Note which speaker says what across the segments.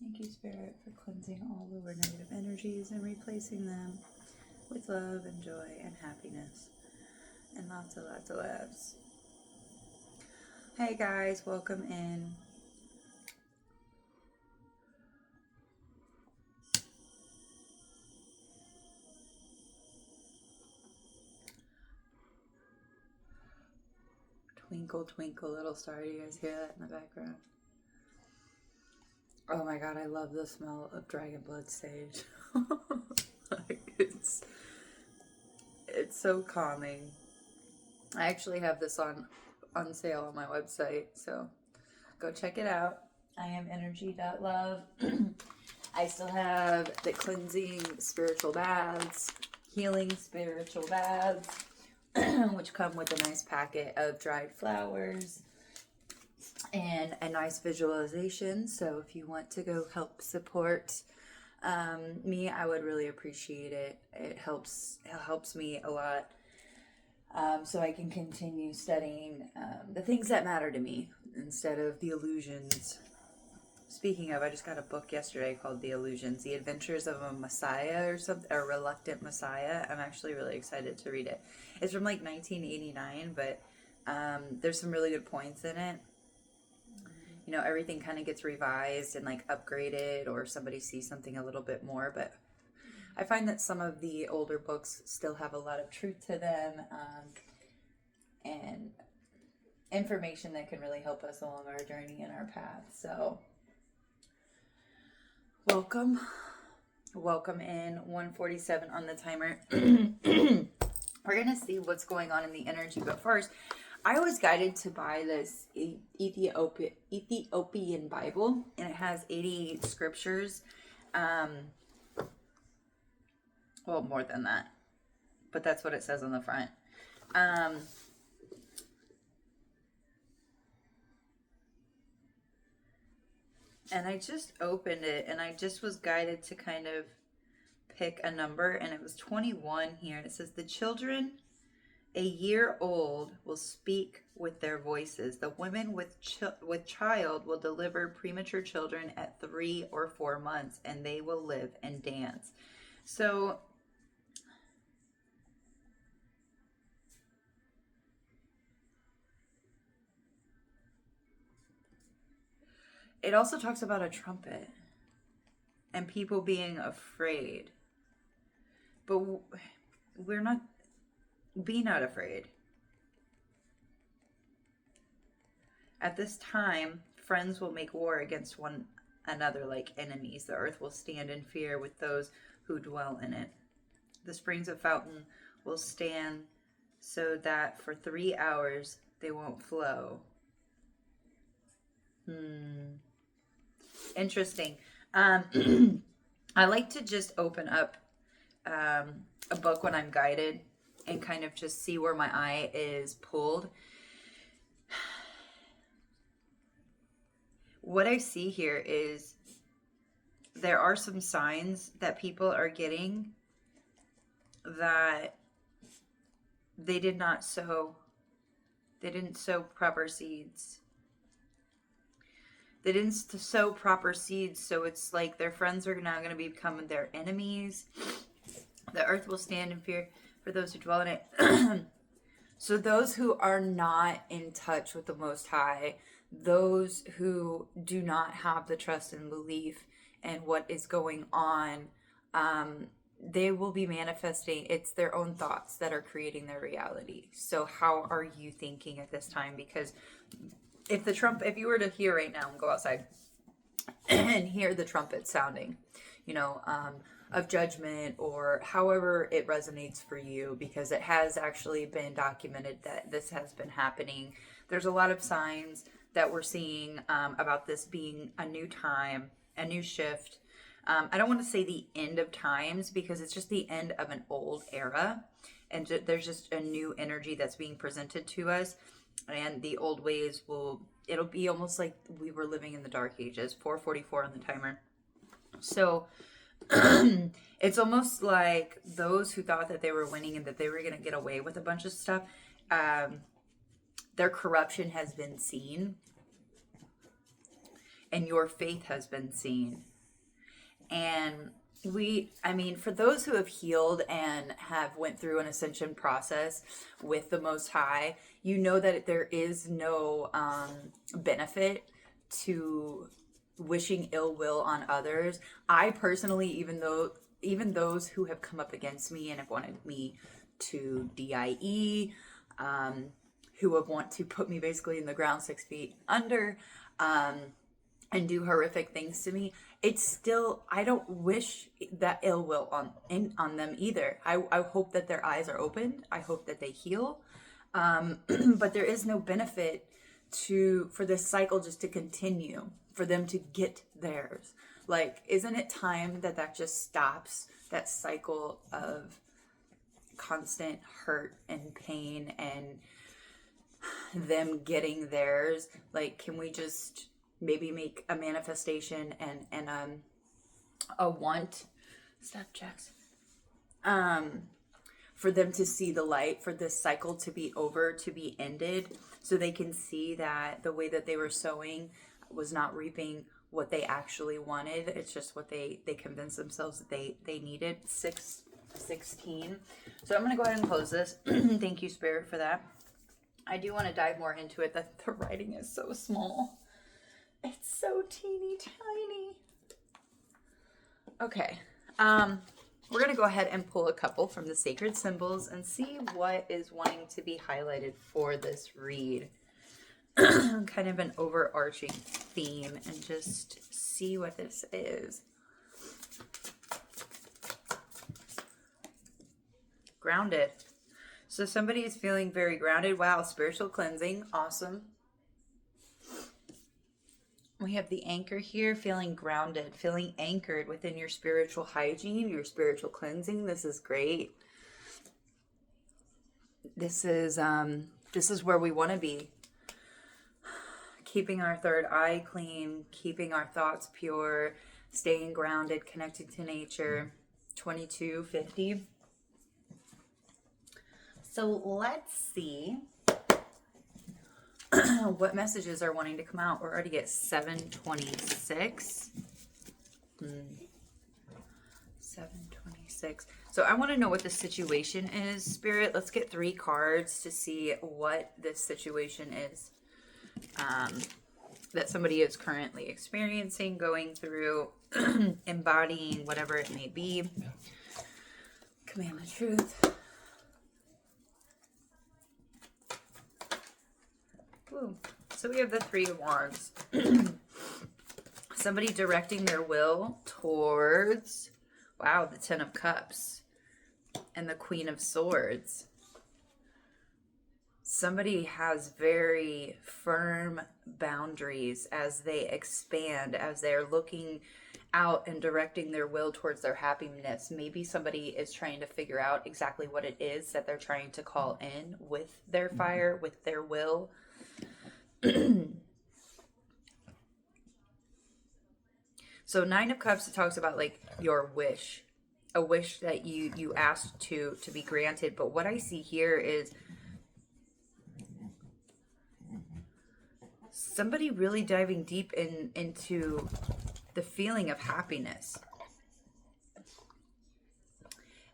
Speaker 1: Thank you, Spirit, for cleansing all over negative energies and replacing them with love and joy and happiness and lots of laughs. Hey guys, welcome in. Twinkle, twinkle, little star. Do you guys hear that in the background? Oh my god, I love the smell of dragon blood sage. Like, it's so calming. I actually have this on sale on my website, so go check it out. I am energy.love. I still have the cleansing spiritual baths, healing spiritual baths, which come with a nice packet of dried flowers and a nice visualization. So if you want to go help support me, I would really appreciate it. It helps me a lot, so I can continue studying the things that matter to me instead of the illusions. Speaking of, I just got a book yesterday called The Illusions, The Adventures of a Messiah or something, a Reluctant Messiah. I'm actually really excited to read it. It's from like 1989, but there's some really good points in it. You know, everything kind of gets revised and like upgraded, or somebody sees something a little bit more, but I find that some of the older books still have a lot of truth to them, and information that can really help us along our journey and our path. So welcome in. 1:47 on the timer. We're gonna see what's going on in the energy, but first, I was guided to buy this Ethiopian Bible, and it has 80 scriptures. Well, more than that, but that's what it says on the front. And I just opened it, and I just was guided to kind of pick a number, and it was 21 here, and it says, the children a year old will speak with their voices. The women with child will deliver premature children at 3 or 4 months, and they will live and dance. So it also talks about a trumpet and people being afraid. But we're not, be not afraid. At this time, friends will make war against one another like enemies. The earth will stand in fear with those who dwell in it. The springs of fountain will stand so that for 3 hours they won't flow. Interesting. I like to just open up a book when I'm guided and kind of just see where my eye is pulled. What I see here is there are some signs that people are getting that they didn't sow proper seeds. They didn't sow proper seeds, so it's like their friends are now going to become their enemies. The earth will stand in fear for those who dwell in it. So those who are not in touch with the Most High, those who do not have the trust and belief in what is going on, they will be manifesting. It's their own thoughts that are creating their reality. So how are you thinking at this time? Because if you were to hear right now and go outside and hear the trumpet sounding, of judgment, or however it resonates for you, because it has actually been documented that this has been happening. There's a lot of signs that we're seeing about this being a new time, a new shift. I don't want to say the end of times, because it's just the end of an old era, and there's just a new energy that's being presented to us, and the old ways it'll be almost like we were living in the dark ages. 4:44 on the timer. So it's almost like those who thought that they were winning and that they were going to get away with a bunch of stuff, their corruption has been seen, and your faith has been seen. And for those who have healed and have went through an ascension process with the Most High, you know that there is no benefit to wishing ill will on others. I personally, even those who have come up against me and have wanted me to DIE, who have want to put me basically in the ground 6 feet under, and do horrific things to me, it's still, I don't wish that ill will on them either. I hope that their eyes are opened. I hope that they heal. But there is no benefit for this cycle just to continue, for them to get theirs. Like, isn't it time that just stops, that cycle of constant hurt and pain and them getting theirs? Like, can we just maybe make a manifestation and a want, stop, Jax, for them to see the light, for this cycle to be over, to be ended, so they can see that the way that they were sowing was not reaping what they actually wanted. It's just what they convinced themselves that they needed. 6:16. So I'm going to go ahead and close this. Thank you, Spirit, for that. I do want to dive more into it. That the writing is so small. It's so teeny tiny. Okay. We're going to go ahead and pull a couple from the sacred symbols and see what is wanting to be highlighted for this read. Kind of an overarching theme, and just see what this is. Grounded. So somebody is feeling very grounded. Wow, spiritual cleansing. Awesome. We have the anchor here, feeling grounded, feeling anchored within your spiritual hygiene, your spiritual cleansing. This is great. This is where we want to be. Keeping our third eye clean, keeping our thoughts pure, staying grounded, connected to nature. 2250. So let's see what messages are wanting to come out. We're already at 726. 726. So I want to know what the situation is, Spirit. Let's get 3 cards to see what this situation is that somebody is currently experiencing, going through, embodying, whatever it may be. Command the truth. Ooh. So we have the 3 of Wands. Somebody directing their will towards, wow, the 10 of Cups and the Queen of Swords. Somebody has very firm boundaries as they expand, as they're looking out and directing their will towards their happiness. Maybe somebody is trying to figure out exactly what it is that they're trying to call in with their fire, with their will. So 9 of Cups, it talks about like your wish, a wish that you asked to be granted. But what I see here is somebody really diving deep into the feeling of happiness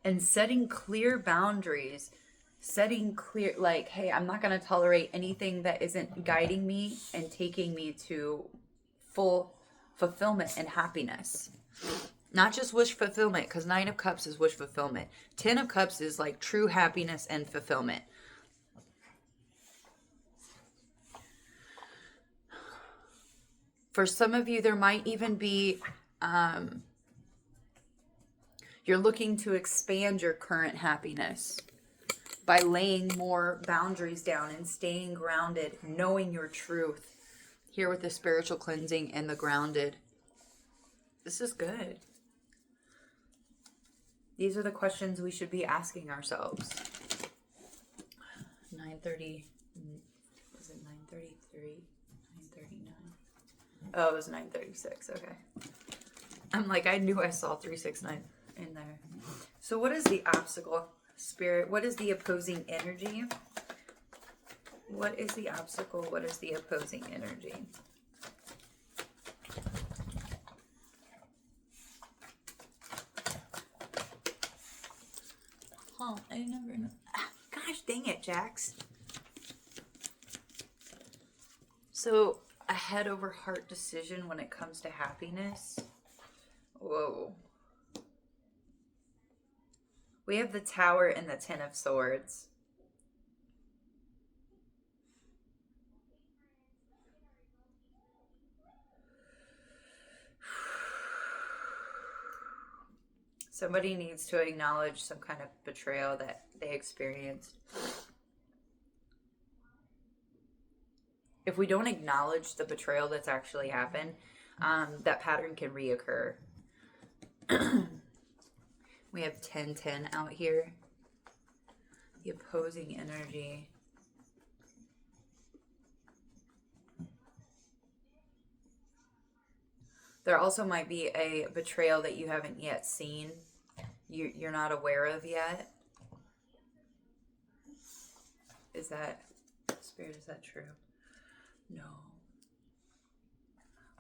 Speaker 1: and setting clear boundaries, setting clear, like, hey, I'm not going to tolerate anything that isn't guiding me and taking me to full fulfillment and happiness. Not just wish fulfillment, because 9 of Cups is wish fulfillment. 10 of Cups is like true happiness and fulfillment. For some of you, there might even be, you're looking to expand your current happiness by laying more boundaries down and staying grounded, knowing your truth. Here with the spiritual cleansing and the grounded. This is good. These are the questions we should be asking ourselves. 9:30. Was it 9:33? 9:39. Oh, it was 9:36. Okay. I'm like, I knew I saw 369 in there. So what is the obstacle, Spirit? What is the opposing energy? What is the obstacle? What is the opposing energy? Huh, I never know. Gosh dang it, Jax. So, a head over heart decision when it comes to happiness. Whoa. We have the Tower and the Ten of Swords. Somebody needs to acknowledge some kind of betrayal that they experienced. If we don't acknowledge the betrayal that's actually happened, that pattern can reoccur. We have 10-10 out here. The opposing energy. There also might be a betrayal that you haven't yet seen. You're not aware of yet. Is that, Spirit, is that true? No.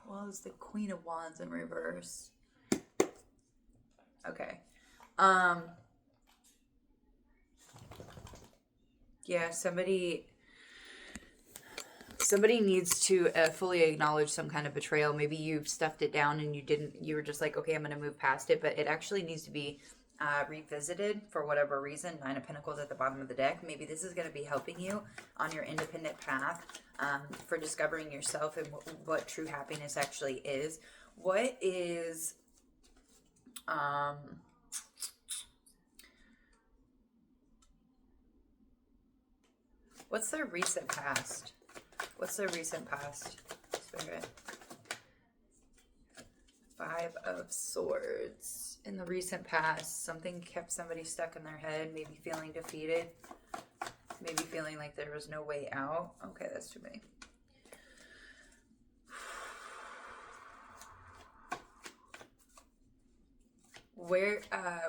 Speaker 1: Well, it's the Queen of Wands in reverse. Okay. Yeah, somebody needs to fully acknowledge some kind of betrayal. Maybe you've stuffed it down and you were just like, okay, I'm going to move past it, but it actually needs to be revisited for whatever reason. 9 of Pentacles at the bottom of the deck. Maybe this is going to be helping you on your independent path for discovering yourself and what true happiness actually is. What is what's their recent past? What's their recent past, Spirit? 5 of Swords. In the recent past, something kept somebody stuck in their head, maybe feeling defeated, maybe feeling like there was no way out. Okay, that's too many.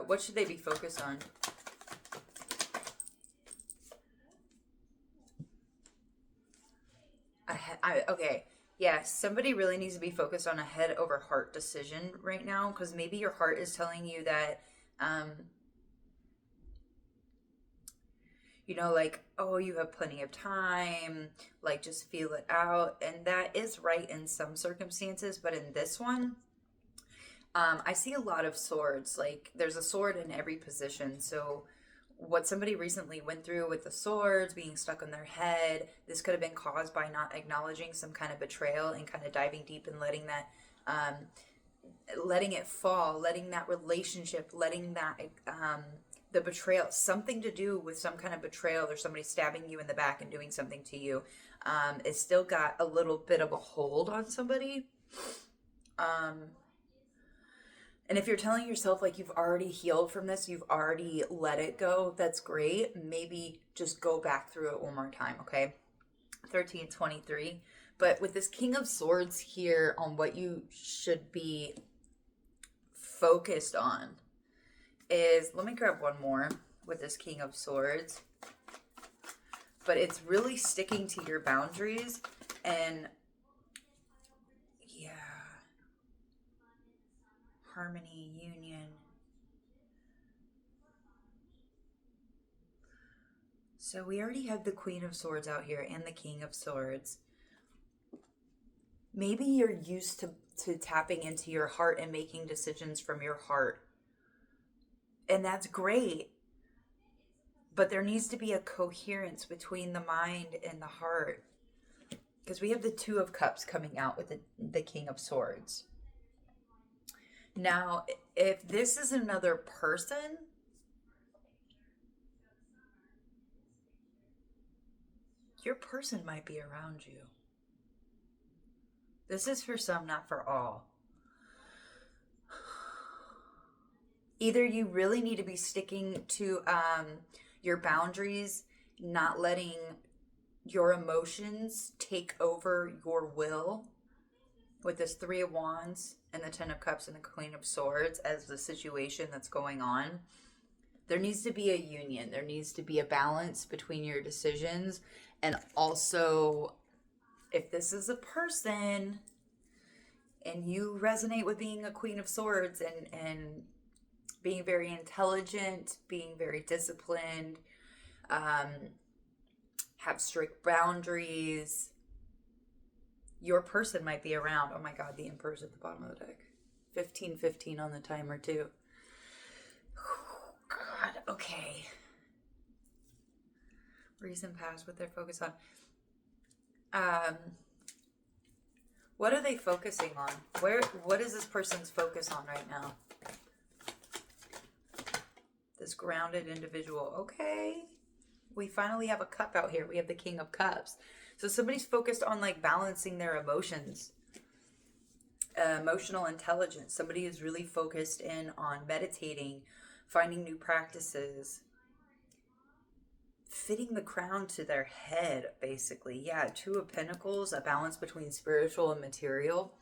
Speaker 1: What should they be focused on? Okay. Yeah, somebody really needs to be focused on a head over heart decision right now, because maybe your heart is telling you that, like, oh, you have plenty of time, like, just feel it out. And that is right in some circumstances, but in this one, I see a lot of swords. Like, there's a sword in every position. So what somebody recently went through with the swords being stuck in their head, this could have been caused by not acknowledging some kind of betrayal and kind of diving deep and letting that letting it fall, letting that relationship, letting that the betrayal, something to do with some kind of betrayal or somebody stabbing you in the back and doing something to you, it's still got a little bit of a hold on somebody. And if you're telling yourself like you've already healed from this, you've already let it go, that's great. Maybe just go back through it one more time, okay? 1323. But with this King of Swords here on what you should be focused on is, let me grab one more with this King of Swords. But it's really sticking to your boundaries and harmony, union. So we already have the Queen of Swords out here and the King of Swords. Maybe you're used to tapping into your heart and making decisions from your heart. And that's great. But there needs to be a coherence between the mind and the heart. Because we have the Two of Cups coming out with the King of Swords. Now, if this is another person, your person might be around you. This is for some, not for all. Either you really need to be sticking to your boundaries, not letting your emotions take over your will, with this 3 of Wands and the 10 of Cups and the Queen of Swords as the situation that's going on. There needs to be a union. There needs to be a balance between your decisions. And also, if this is a person and you resonate with being a Queen of Swords and being very intelligent, being very disciplined, have strict boundaries. Your person might be around. Oh my God, the Emperor's at the bottom of the deck. 15:15 on the timer too. God, okay. Recent past, what they're focused on. What are they focusing on? What is this person's focus on right now? This grounded individual. Okay. We finally have a cup out here. We have the King of Cups. So somebody's focused on like balancing their emotions. Emotional intelligence. Somebody is really focused in on meditating, finding new practices, fitting the crown to their head, basically. Yeah, Two of Pentacles, a balance between spiritual and material.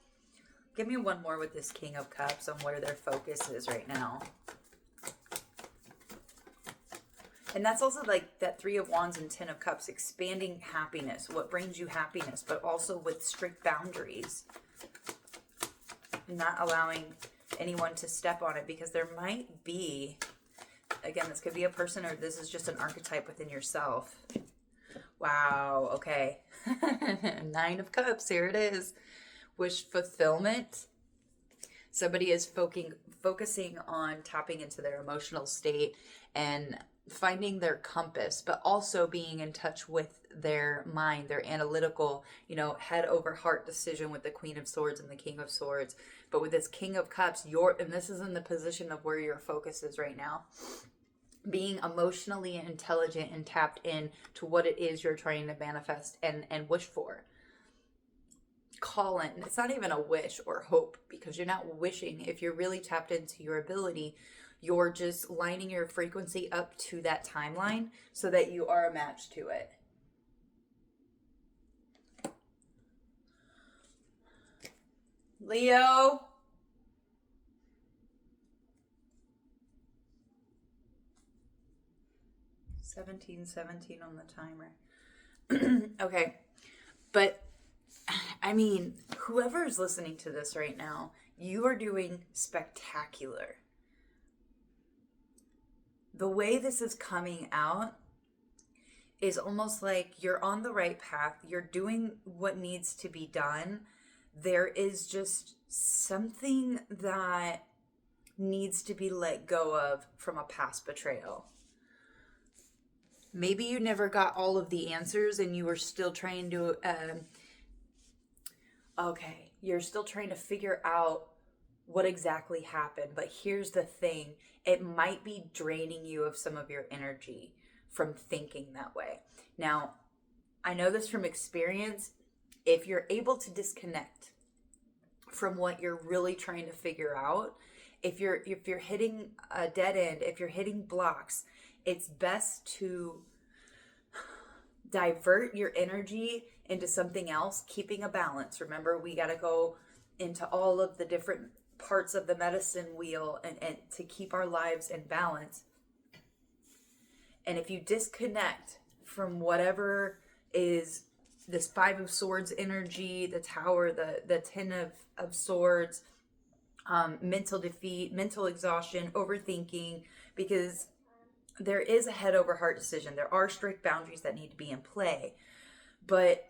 Speaker 1: Give me one more with this King of Cups on where their focus is right now. And that's also like that Three of Wands and Ten of Cups, expanding happiness, what brings you happiness, but also with strict boundaries. Not allowing anyone to step on it, because there might be, again, this could be a person or this is just an archetype within yourself. Wow, okay. Nine of Cups, here it is. Wish fulfillment. Somebody is focusing on tapping into their emotional state and finding their compass, but also being in touch with their mind, their analytical, head over heart decision with the Queen of Swords and the King of Swords. But with this King of Cups, and this is in the position of where your focus is right now. Being emotionally intelligent and tapped in to what it is you're trying to manifest and wish for. Call in. It's not even a wish or hope, because you're not wishing. If you're really tapped into your ability, you're just lining your frequency up to that timeline so that you are a match to it. Leo. $17.17 on the timer. Okay. But I mean, whoever is listening to this right now, you are doing spectacular. The way this is coming out is almost like you're on the right path. You're doing what needs to be done. There is just something that needs to be let go of from a past betrayal. Maybe you never got all of the answers and you were still trying to, you're still trying to figure out what exactly happened. But here's the thing. It might be draining you of some of your energy from thinking that way. Now, I know this from experience. If you're able to disconnect from what you're really trying to figure out, if you're hitting a dead end, if you're hitting blocks, it's best to divert your energy into something else, keeping a balance. Remember, we got to go into all of the different parts of the medicine wheel and to keep our lives in balance. And if you disconnect from whatever is this Five of Swords energy, the Tower, the Ten of Swords, mental defeat, mental exhaustion, overthinking, because there is a head over heart decision. There are strict boundaries that need to be in play. But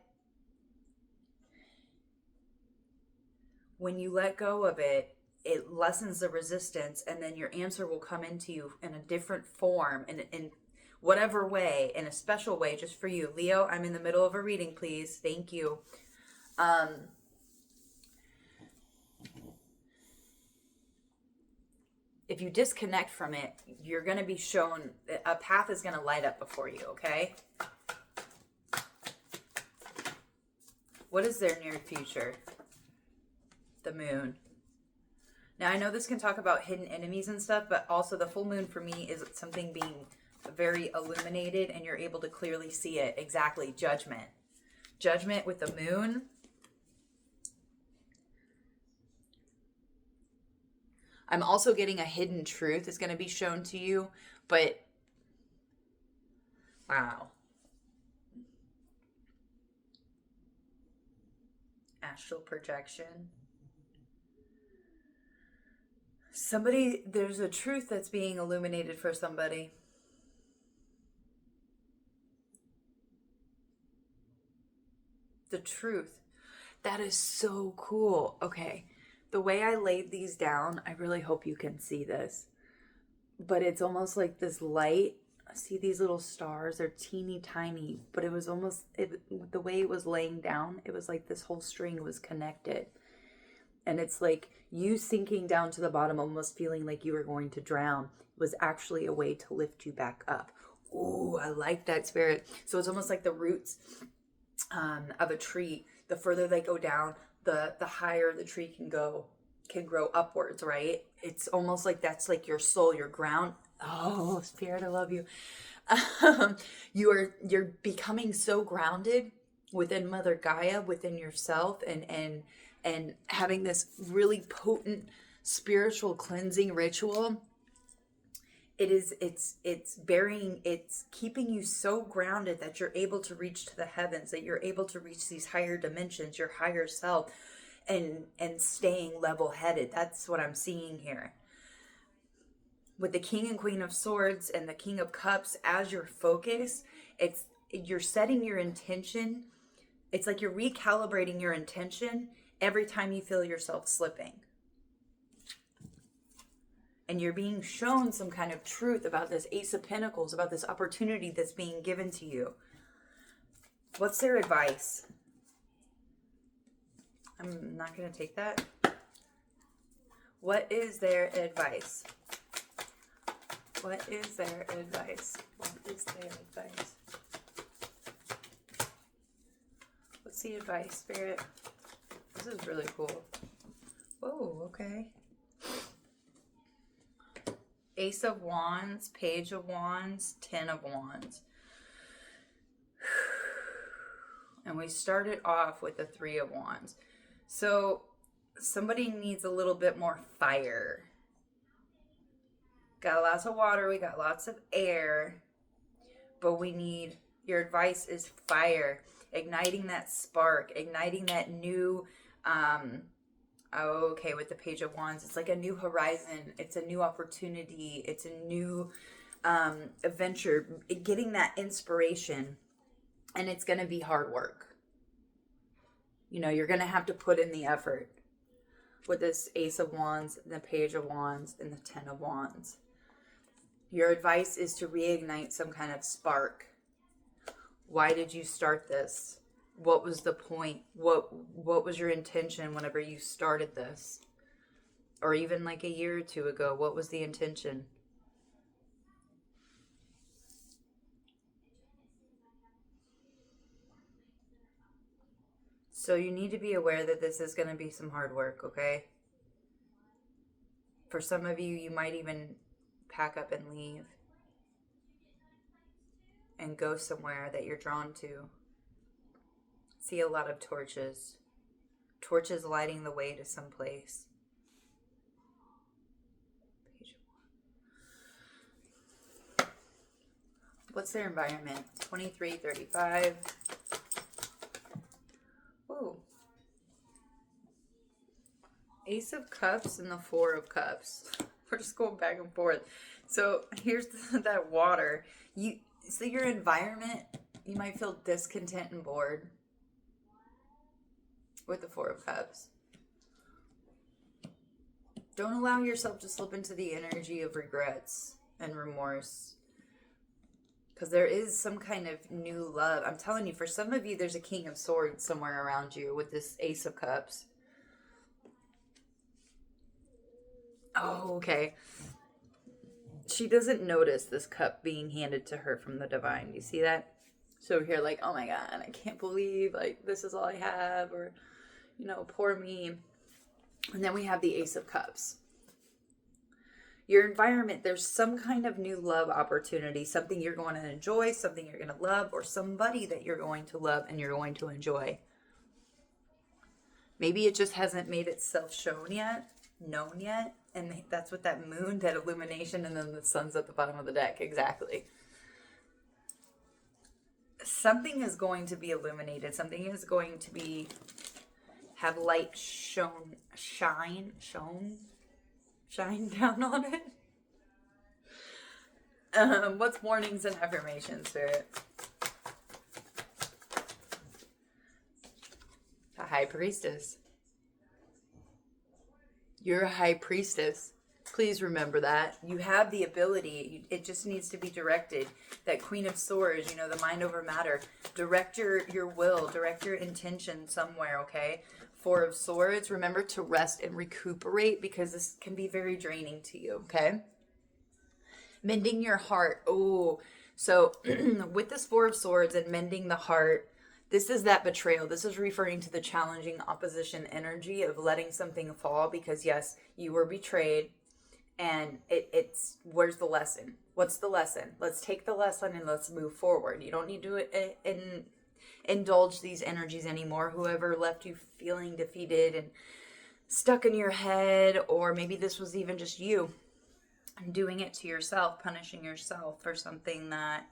Speaker 1: when you let go of it, it lessens the resistance, and then your answer will come into you in a different form, in whatever way, in a special way, just for you. Leo, I'm in the middle of a reading, please. Thank you. If you disconnect from it, you're going to be shown, a path is going to light up before you, okay? What is their near future? The moon. Now, I know this can talk about hidden enemies and stuff, but also the full moon for me is something being very illuminated and you're able to clearly see it. Exactly. Judgment. Judgment with the moon. I'm also getting a hidden truth is going to be shown to you, but wow. Astral projection. Somebody, there's a truth that's being illuminated for somebody. The truth. That is so cool. Okay. The way I laid these down, I really hope you can see this. But it's almost like this light. See these little stars? They're teeny tiny, but it was almost, the way it was laying down, it was like this whole string was connected. And it's like you sinking down to the bottom, almost feeling like you were going to drown, was actually a way to lift you back up. Ooh, I like that, spirit. So it's almost like the roots of a tree. The further they go down, the higher the tree can grow upwards, right? It's almost like that's like your soul, your ground. Oh, spirit, I love you. You're becoming so grounded within Mother Gaia, within yourself, and having this really potent spiritual cleansing ritual. It's keeping you so grounded that you're able to reach to the heavens, that you're able to reach these higher dimensions, your higher self, and staying level-headed. That's what I'm seeing here. With the King and Queen of Swords and the King of Cups as your focus, you're setting your intention. It's like you're recalibrating your intention every time you feel yourself slipping. And you're being shown some kind of truth about this Ace of Pentacles, about this opportunity that's being given to you. What's their advice? I'm not going to take that. What is their advice? What is their advice? What is their advice? What's the advice, Spirit? This is really cool. Whoa, okay. Ace of Wands, Page of Wands, 10 of Wands. And we started off with the 3 of Wands. So somebody needs a little bit more fire. Got lots of water, we got lots of air, but we need, your advice is fire. Igniting that spark, igniting that new, okay, with the Page of Wands, it's like a new horizon, it's a new opportunity, it's a new adventure, getting that inspiration, and it's going to be hard work. You know, you're going to have to put in the effort with this Ace of Wands, the Page of Wands, and the 10 of Wands. Your advice is to reignite some kind of spark. Why did you start this? What was the point? What was your intention whenever you started this? Or even like a year or two ago, what was the intention? So you need to be aware that this is going to be some hard work, okay? For some of you, you might even pack up and leave and go somewhere that you're drawn to. See a lot of torches. Torches lighting the way to some place. What's their environment? 23, 35. Ooh. Ace of Cups and the 4 of Cups. We're just going back and forth. So here's that water. So your environment, you might feel discontent and bored with the 4 of Cups. Don't allow yourself to slip into the energy of regrets and remorse. Because there is some kind of new love. I'm telling you, for some of you, there's a King of Swords somewhere around you with this Ace of Cups. Oh, okay. She doesn't notice this cup being handed to her from the divine. You see that? So here, like, oh my God, I can't believe, like, this is all I have, or, you know, poor me. And then we have the Ace of Cups. Your environment, there's some kind of new love opportunity, something you're going to enjoy, something you're going to love, or somebody that you're going to love and you're going to enjoy. Maybe it just hasn't made itself known yet, and that's what that moon, that illumination, and then the sun's at the bottom of the deck. Exactly. Something is going to be illuminated. Something is going to have light shone shine down on it. What's warnings and affirmations, Spirit? A high priestess. You're a high priestess. Please remember that. You have the ability. It just needs to be directed. That Queen of Swords, the mind over matter. Direct your will. Direct your intention somewhere, okay? Four of Swords. Remember to rest and recuperate because this can be very draining to you, okay? Mending your heart. Oh, so with this Four of Swords and mending the heart, this is that betrayal. This is referring to the challenging opposition energy of letting something fall because, yes, you were betrayed. And it's where's the lesson? What's the lesson? Let's take the lesson and let's move forward. You don't need to indulge these energies anymore. Whoever left you feeling defeated and stuck in your head, or maybe this was even just you doing it to yourself, punishing yourself for something that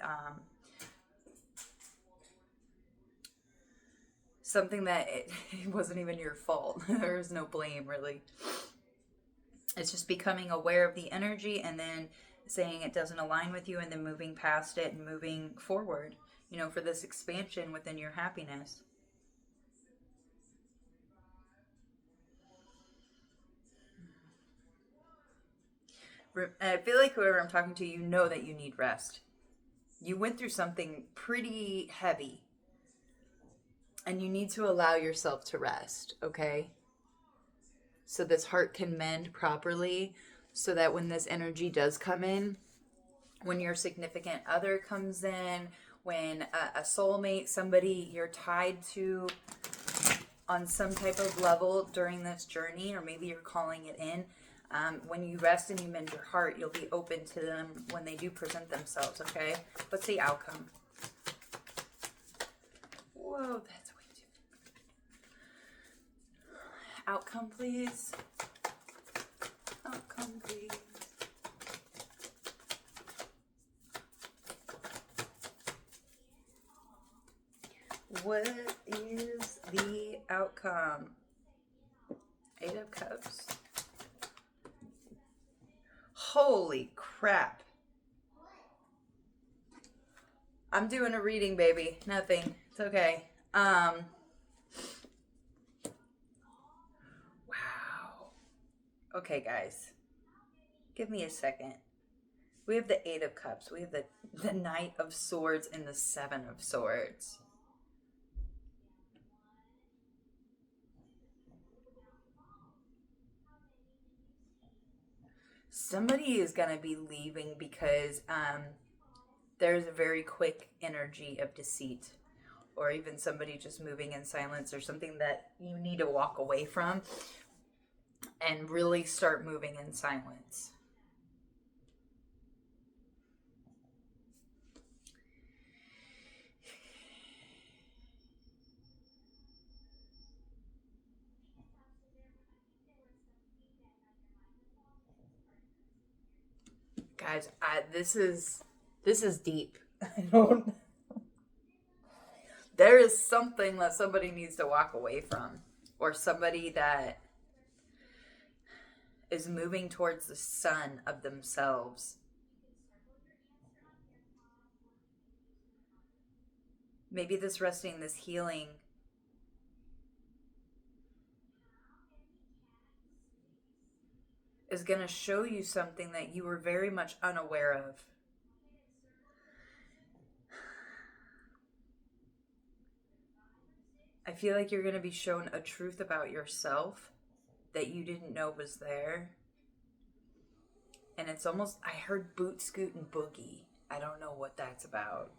Speaker 1: it wasn't even your fault. There was no blame, really. It's just becoming aware of the energy and then saying it doesn't align with you and then moving past it and moving forward, for this expansion within your happiness. I feel like whoever I'm talking to, you know that you need rest. You went through something pretty heavy and you need to allow yourself to rest, okay? So this heart can mend properly so that when this energy does come in, when your significant other comes in, when a soulmate, somebody you're tied to on some type of level during this journey, or maybe you're calling it in, when you rest and you mend your heart, you'll be open to them when they do present themselves, okay? What's the outcome? Whoa, that's way too big. Outcome, please. Outcome, please. What is the outcome? Eight of Cups. Holy crap. I'm doing a reading, baby. Nothing. It's okay. Wow. Okay, guys. Give me a second. We have the Eight of Cups. We have the Knight of Swords and the Seven of Swords. Somebody is going to be leaving because there's a very quick energy of deceit, or even somebody just moving in silence, or something that you need to walk away from and really start moving in silence. Guys, this is deep. I don't. There is something that somebody needs to walk away from, or somebody that is moving towards the sun of themselves. Maybe this resting, this healing is going to show you something that you were very much unaware of. I feel like you're going to be shown a truth about yourself that you didn't know was there. And it's almost, I heard boot, scoot, and boogie. I don't know what that's about.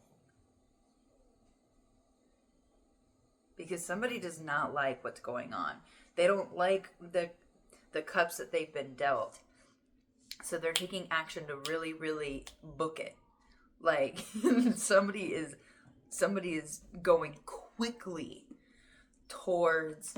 Speaker 1: Because somebody does not like what's going on. They don't like the cups that they've been dealt. So they're taking action to really, really book it. Like somebody is going quickly towards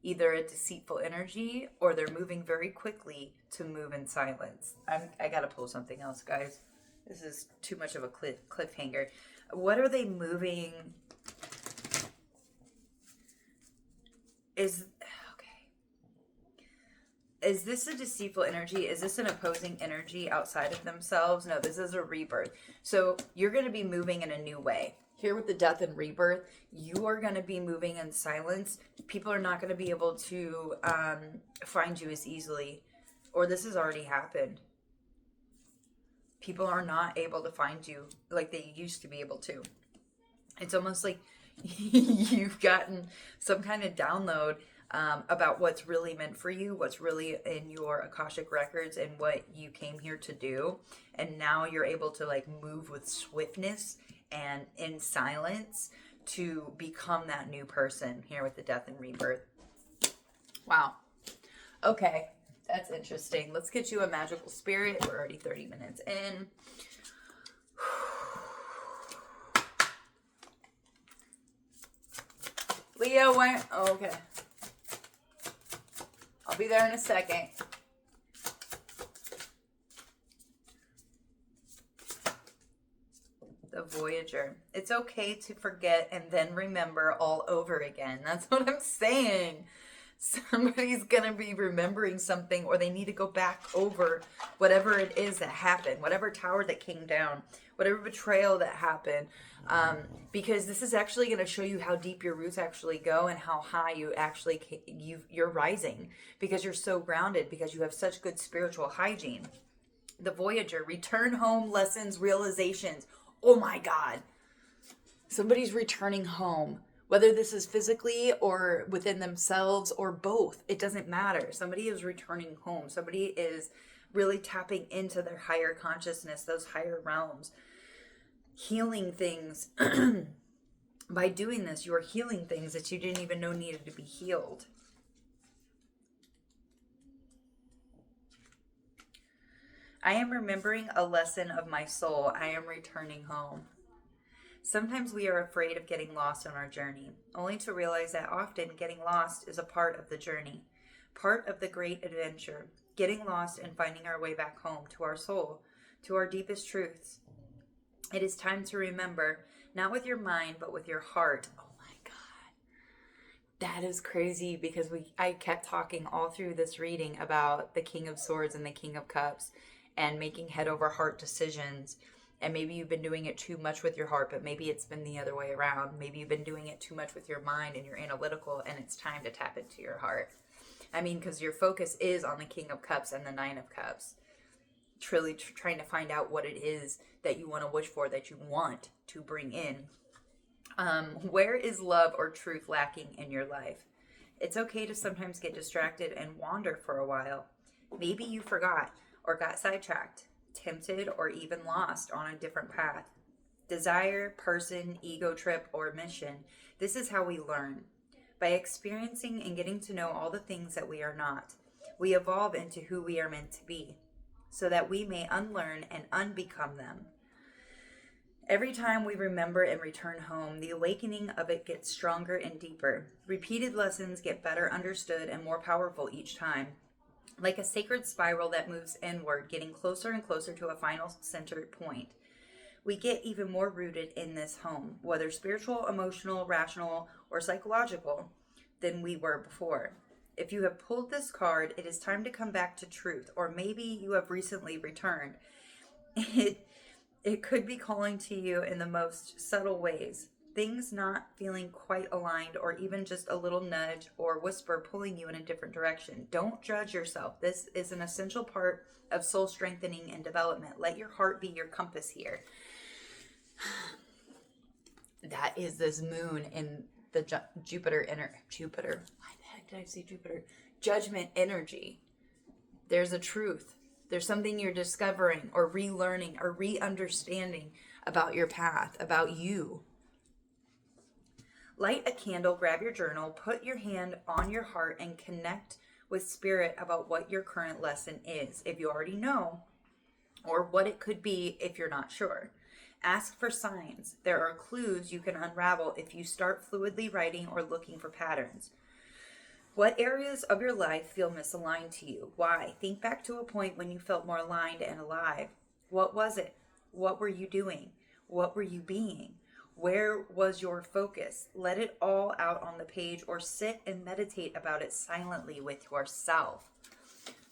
Speaker 1: either a deceitful energy, or they're moving very quickly to move in silence. I gotta pull something else, guys. This is too much of a cliffhanger. What are they moving? Okay. Is this a deceitful energy? Is this an opposing energy outside of themselves? No, this is a rebirth. So you're going to be moving in a new way. Here with the death and rebirth, you are going to be moving in silence. People are not going to be able to find you as easily, or this has already happened. People are not able to find you like they used to be able to. It's almost like you've gotten some kind of download about what's really meant for you, what's really in your Akashic records, and what you came here to do. And now you're able to like move with swiftness and in silence to become that new person here with the death and rebirth. Wow. Okay, that's interesting. Let's get you a magical spirit. We're already 30 minutes in. Leo went. Oh, okay. I'll be there in a second. The Voyager. It's okay to forget and then remember all over again. That's what I'm saying. Somebody's going to be remembering something, or they need to go back over whatever it is that happened, whatever tower that came down, whatever betrayal that happened. Because this is actually going to show you how deep your roots actually go and how high you actually, you're rising because you're so grounded, because you have such good spiritual hygiene. The Voyager, return home, lessons, realizations. Oh my God. Somebody's returning home. Whether this is physically or within themselves or both, it doesn't matter. Somebody is returning home. Somebody is really tapping into their higher consciousness, those higher realms. Healing things. By doing this, you are healing things that you didn't even know needed to be healed. I am remembering a lesson of my soul. I am returning home. Sometimes we are afraid of getting lost on our journey, only to realize that often getting lost is a part of the journey, part of the great adventure, getting lost and finding our way back home to our soul, to our deepest truths. It is time to remember, not with your mind, but with your heart. Oh my God. That is crazy, because I kept talking all through this reading about the King of Swords and the King of Cups and making head over heart decisions. And maybe you've been doing it too much with your heart, but maybe it's been the other way around. Maybe you've been doing it too much with your mind and you're analytical, and it's time to tap into your heart. I mean, because your focus is on the King of Cups and the Nine of Cups. Truly trying to find out what it is that you want to wish for, that you want to bring in. Where is love or truth lacking in your life? It's okay to sometimes get distracted and wander for a while. Maybe you forgot or got sidetracked, tempted, or even lost on a different path. Desire, person, ego trip, or mission. This is how we learn. By experiencing and getting to know all the things that we are not, we evolve into who we are meant to be, so that we may unlearn and unbecome them. Every time we remember and return home, the awakening of it gets stronger and deeper. Repeated lessons get better understood and more powerful each time. Like a sacred spiral that moves inward, getting closer and closer to a final centered point. We get even more rooted in this home, whether spiritual, emotional, rational, or psychological, than we were before. If you have pulled this card, it is time to come back to truth, or maybe you have recently returned. It could be calling to you in the most subtle ways. Things not feeling quite aligned, or even just a little nudge or whisper pulling you in a different direction. Don't judge yourself. This is an essential part of soul strengthening and development. Let your heart be your compass here. That is this moon in the Jupiter. Why the heck did I say Jupiter? Judgment energy. There's a truth. There's something you're discovering or relearning or re-understanding about your path, about you. Light a candle, grab your journal, put your hand on your heart, and connect with spirit about what your current lesson is, if you already know, or what it could be if you're not sure. Ask for signs. There are clues you can unravel if you start fluidly writing or looking for patterns. What areas of your life feel misaligned to you? Why? Think back to a point when you felt more aligned and alive. What was it? What were you doing? What were you being? Where was your focus? Let it all out on the page, or sit and meditate about it silently with yourself.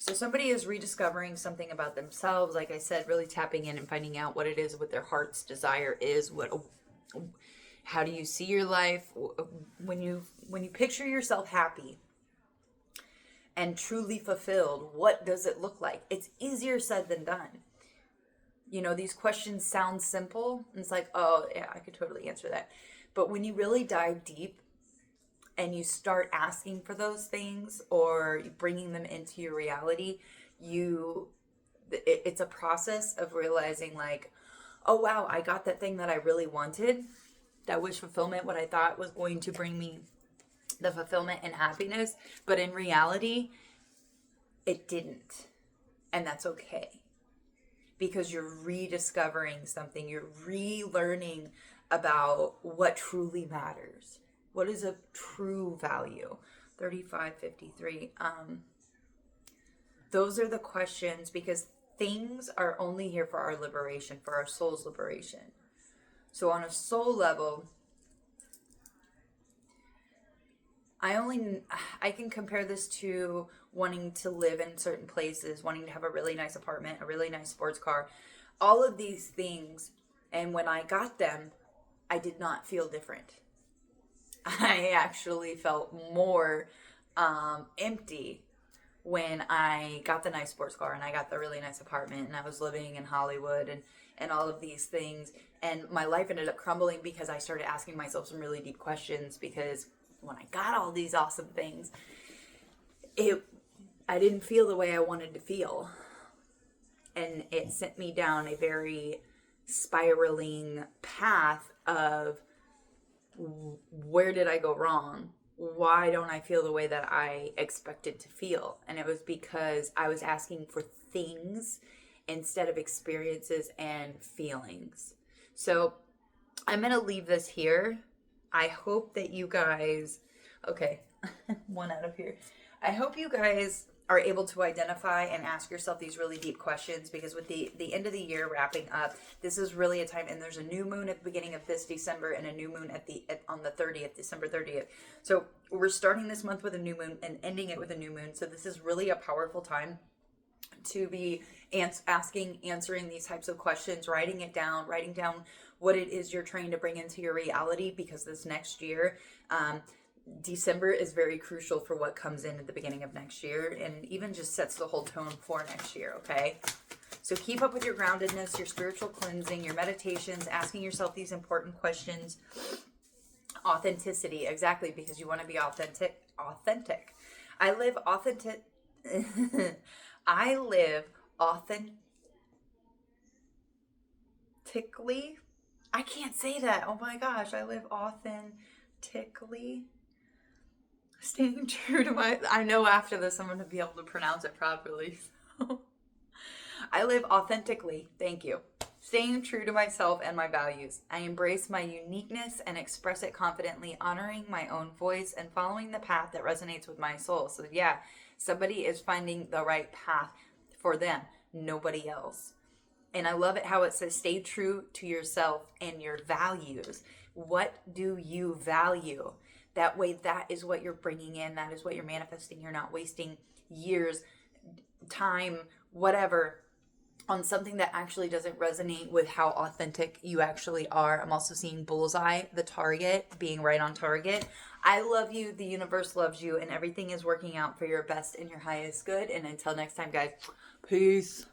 Speaker 1: So somebody is rediscovering something about themselves. Like I said, really tapping in and finding out what it is, what their heart's desire is. How do you see your life? When you picture yourself happy and truly fulfilled, what does it look like? It's easier said than done. You know, these questions sound simple. And it's like, oh, yeah, I could totally answer that. But when you really dive deep and you start asking for those things or bringing them into your reality, it's a process of realizing like, oh, wow, I got that thing that I really wanted. That wish fulfillment, what I thought was going to bring me the fulfillment and happiness. But in reality, it didn't. And that's okay. Because you're rediscovering something. You're relearning about what truly matters. What is a true value? 3553. Those are the questions, because things are only here for our liberation, for our soul's liberation. So on a soul level, I can compare this to wanting to live in certain places, wanting to have a really nice apartment, a really nice sports car, all of these things. And when I got them, I did not feel different. I actually felt more empty when I got the nice sports car and I got the really nice apartment and I was living in Hollywood and all of these things. And my life ended up crumbling because I started asking myself some really deep questions, because when I got all these awesome things, I didn't feel the way I wanted to feel. And it sent me down a very spiraling path of, where did I go wrong? Why don't I feel the way that I expected to feel? And it was because I was asking for things instead of experiences and feelings. So I'm going to leave this here. I hope that you guys, okay, one out of here. I hope you guys are able to identify and ask yourself these really deep questions, because with the end of the year wrapping up, this is really a time, and there's a new moon at the beginning of this December and a new moon on the 30th, December 30th. So we're starting this month with a new moon and ending it with a new moon. So this is really a powerful time to be answering these types of questions, writing down what it is you're trying to bring into your reality, because this next year, December is very crucial for what comes in at the beginning of next year, and even just sets the whole tone for next year, okay? So keep up with your groundedness, your spiritual cleansing, your meditations, asking yourself these important questions. Authenticity, exactly, because you want to be authentic. I live authentically. I can't say that. Oh my gosh, I live authentically. Staying true to I know after this I'm going to be able to pronounce it properly. So. I live authentically. Thank you. Staying true to myself and my values. I embrace my uniqueness and express it confidently, honoring my own voice and following the path that resonates with my soul. So yeah, somebody is finding the right path for them, nobody else. And I love it how it says, stay true to yourself and your values. What do you value? That way, that is what you're bringing in. That is what you're manifesting. You're not wasting years, time, whatever, on something that actually doesn't resonate with how authentic you actually are. I'm also seeing bullseye, the target, being right on target. I love you. The universe loves you. And everything is working out for your best and your highest good. And until next time, guys, peace.